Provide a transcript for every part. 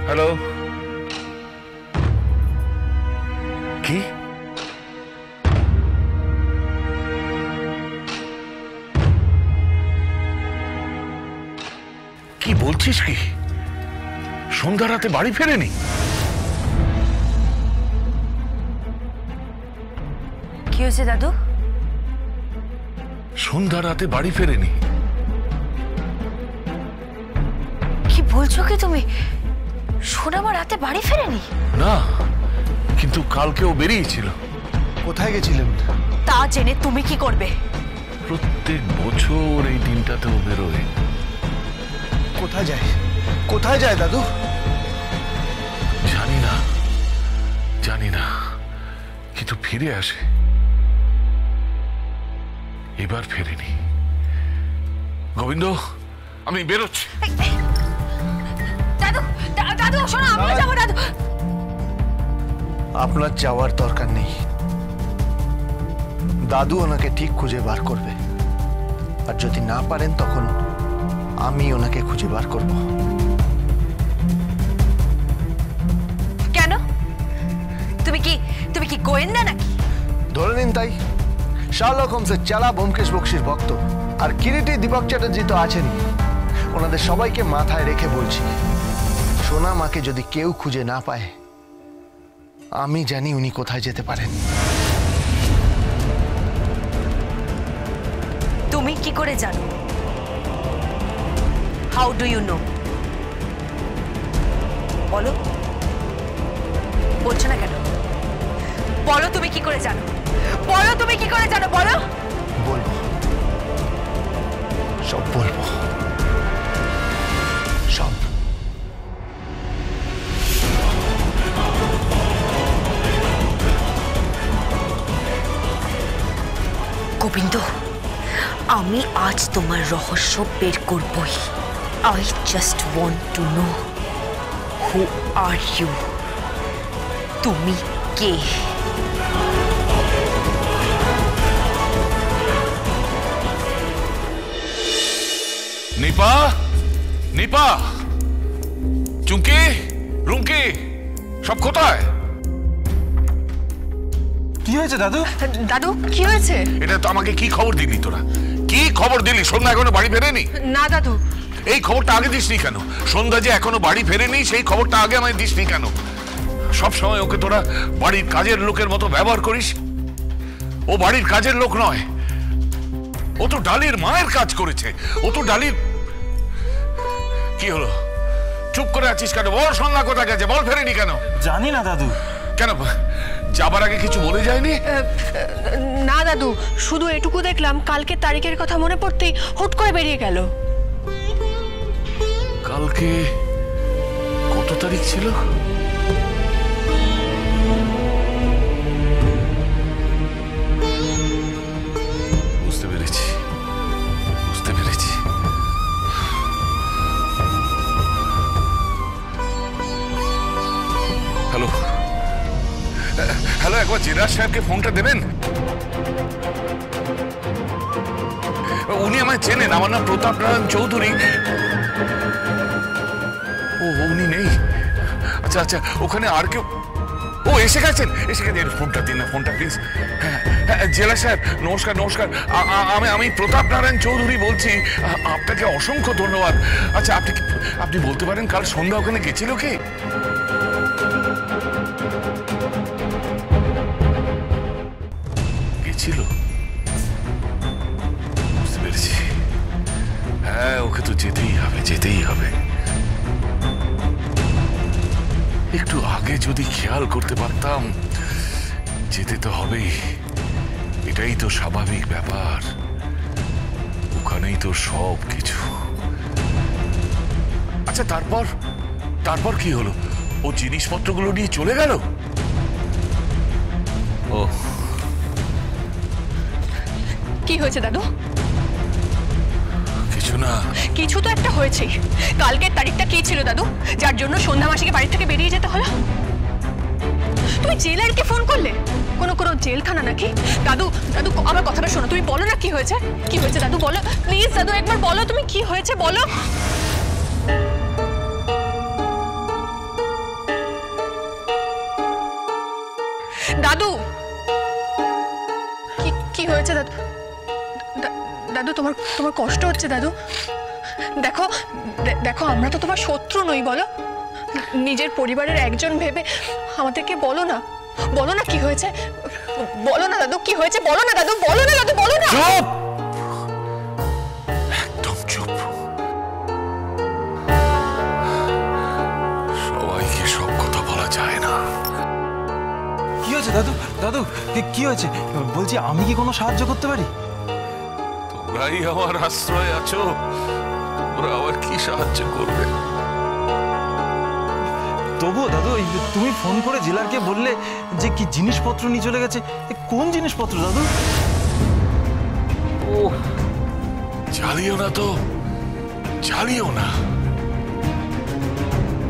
Hello, কি কি বলছিস? কি সন্ধ্যা রাতে বাড়ি ফেরেনি? কি হয়েছে দাদু? সন্ধ্যা রাতে বাড়ি ফেরেনি? কি বলছো কি তুমি? সোনামা রাতে বাড়ি ফেরেনি? না, কিন্তু কালকেও বেরিয়েছিল। কোথায় গেছিলেন? তা জেনে তুমি কি করবে? প্রত্যেক বছর এই দিনটাতেও বেরোয়। কোথায় যায়? কোথায় যায় দাদু? জানি না, জানি না, কিন্তু ফিরে আসে। এবার ফেরেনি। গোবিন্দ, আমি বেরোচ্ছি। দাদু, দাদু শোনো, আমরা যাবো। দাদু, আপনার যাওয়ার দরকার নেই। দাদু ওনাকে ঠিক খুঁজে বার করবে, আর যদি না পারেন তখন আমি ওনাকে খুঁজে বার করব। কেন? তুমি কি গোয়েন্দা নাকি? ধরে নিন তাই। শার্লক হোমসের চালা ব্যোমকেশ বক্সির ভক্ত আর কিরিটি দীপক চ্যাটার্জি তো আছেনই। ওনাদের সবাইকে মাথায় রেখে বলছি, সোনা মাকে যদি কেউ খুঁজে না পায়, আমি জানি উনি কোথায় যেতে পারেন। তুমি কি করে জানো? How do you know? বলো, বলছো না কেন? বলো তুমি কি করে জানো? বলো তুমি কি করে জানো? বলো। বলবো, সব বলবো, সব। গোবিন্দ, আমি আজ তোমার রহস্য বের করবই। I just want to know who are you? তুমি কে? নিপা, নিপা, চুমকি, রুমকি, সব কোথায়? কি হয়েছে দাদু? দাদু কি হয়েছে? এটা তো আমাকে কি খবর দিলি তোরা? কি খবর দিলি? সন্ধ্যা এখনো বাড়ি ফেরেনি? না দাদু। এই খবরটা আগে দিসনি কেন? সন্ধ্যা যে এখনো বাড়ি ফেরেনি সেই খবরটা আগে আমায় দিসনি কেন? সব সময় ওকে তোরা বাড়ির কাজের লোকের মতো ব্যবহার করিস। ও বাড়ির কাজের লোক নয়, ও তো ডালির মায়ের কাজ করেছে। ও তো ডালির... কি হলো? চুপ করে আছিস কেন? বল, সন্ধ্যা কোথায় গেছে? বল, ফেরেনি কেন? জানি না দাদু। কেন যাবার আগে কিছু বলে যায়নি? না দাদু, শুধু এটুকু দেখলাম কালকে তারিখের কথা মনে পড়তেই হুট করে বেরিয়ে গেল। কালকে কত তারিখ ছিল? বুঝতে পেরেছি, বুঝতে পেরেছি। হ্যালো হ্যালো, একবার জেলার সাহেবকে ফোনটা দেবেন। উনি আমায় চেনেন, আমার নাম প্রতাপ নারায়ণ চৌধুরী। ও উনি নেই? আচ্ছা আচ্ছা, ওখানে আর কেউ? ও এসে গেছেন, ফোনটা দিন না, ফোনটা প্লিজ। হ্যাঁ জেলা সাহেব নমস্কার। নমস্কার, আমি প্রতাপ নারায়ণ চৌধুরী বলছি। আপনাকে অসংখ্য ধন্যবাদ। আচ্ছা আপনি বলতে পারেন কাল সন্ধ্যা ওখানে গেছিল কি? গেছিল, বুঝতে পেরেছি। হ্যাঁ ওকে তো যেতেই হবে। একটু আগে যদি খেয়াল করতে পারতাম। যেতে তো হবেই, এটাই তো স্বাভাবিক ব্যাপার, ওখানেই তো সব কিছু। আচ্ছা তারপর কি হলো? ও জিনিসপত্রগুলো নিয়ে চলে গেল? ও কি হয়েছে দাদু? কিছু না। কিছু তো একটা হয়েছে। কালকের তারিখটা কি ছিল দাদু, যার জন্য সন্ধ্যা মাসিকে বাড়ি থেকে বেরিয়ে যেতে হলো? তুমি জেলারকে ফোন করলে? কোনো জেলখানা নাকি? দাদু আমার কথাটা শোনো, তুমি বলো না কি হয়েছে। কি হয়েছে দাদু বলো প্লিজ। দাদু একবার বলো তুমি কি হয়েছে বলো। দাদু কি হয়েছে দাদু? দাদু তোমার কষ্ট হচ্ছে দাদু? দেখো আমরা তো তোমার শত্রু নই, বলো। নিজের পরিবারের একজন ভেবে আমাদেরকে বলো না কি হয়েছে। বলো না দাদু কি হয়েছে, বলো না দাদু, বলো না দাদু, বলো না। চুপ, একদম চুপ। সবাইকে সব কথা বলা যায় না। কি হয়েছে দাদু কি হয়েছে? বলছি আমি কি কোনো সাহায্য করতে পারি? তোমরাই আমার আশ্রয় আছো, তোমরা আবার কি সাহায্য করবে? তবুও দাদু তুমি ফোন করে জেলারকে বললে যে কি জিনিসপত্র নিয়ে চলে গেছে। কোন জিনিসপত্র দাদু? ও জ্বালিও না তো, জ্বালিও না।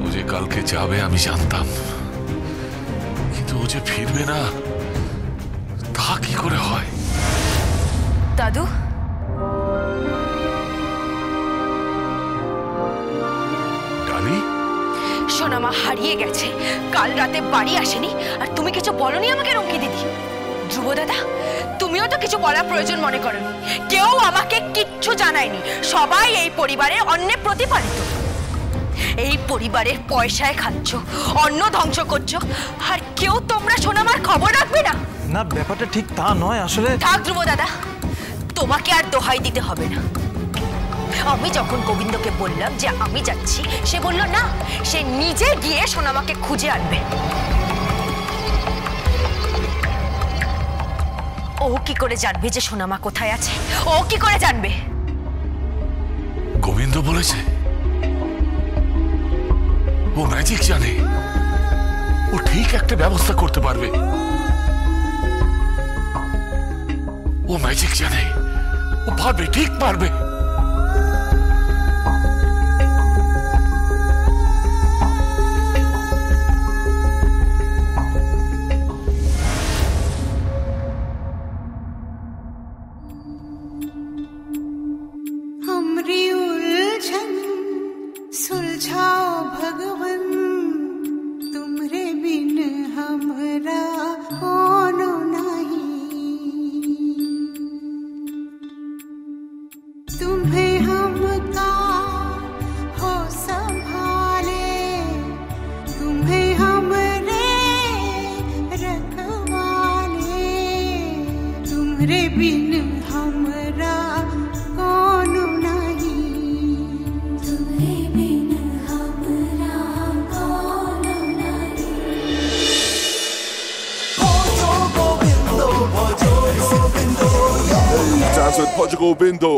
ও যে কালকে যাবে আমি জানতাম, কিন্তু ও যে ফিরবে না তা কি করে হয়? দাদু ডালি, সোনামা হারিয়ে গেছে, কাল রাতে বাড়ি আসেনি, আর তুমি কিছু বলনি আমাকে রঙ্কি দিদি। ধ্রুব দাদা তুমিও তো কিছু বলার প্রয়োজন মনে করনি। কেউ আমাকে কিচ্ছু জানায়নি, সবাই এই পরিবারের অন্যের প্রতিপালিত। এই পরিবারের পয়সায় খাচ্ছ, অন্ন ধ্বংস করছো, আর কেউ তোমরা সোনামার খবর রাখবে না। না ব্যাপারটা ঠিক তা নয় আসলে। থাক ধ্রুব দাদা, তোমাকে আর দোহাই দিতে হবে না। আমি যখন গোবিন্দকে বললাম যে আমি যাচ্ছি, সে বলল না, সে নিজে গিয়ে সোনামাকে খুঁজে আনবে। ও কি করে জানবে যে সোনামা কোথায় আছে? ও কি করে জানবে? গোবিন্দ বলেছে ও ম্যাজিক জানে, ও ঠিক একটা ব্যবস্থা করতে পারবে। ও ম্যাজিক জানে, ও পারবে, ঠিক পারবে। हमरी उलझन सुलझाओ भगवन, तुमरे बिन हमरा कोनो नहीं। तुम्हें हमका हो संभाले, तुम्हें हमरे रखवाले, तुम्हारे बिन हमरा कोनो नहीं, तुम्हारे बिन हमरा कोनो नहीं। Dance with Portugal Bindo.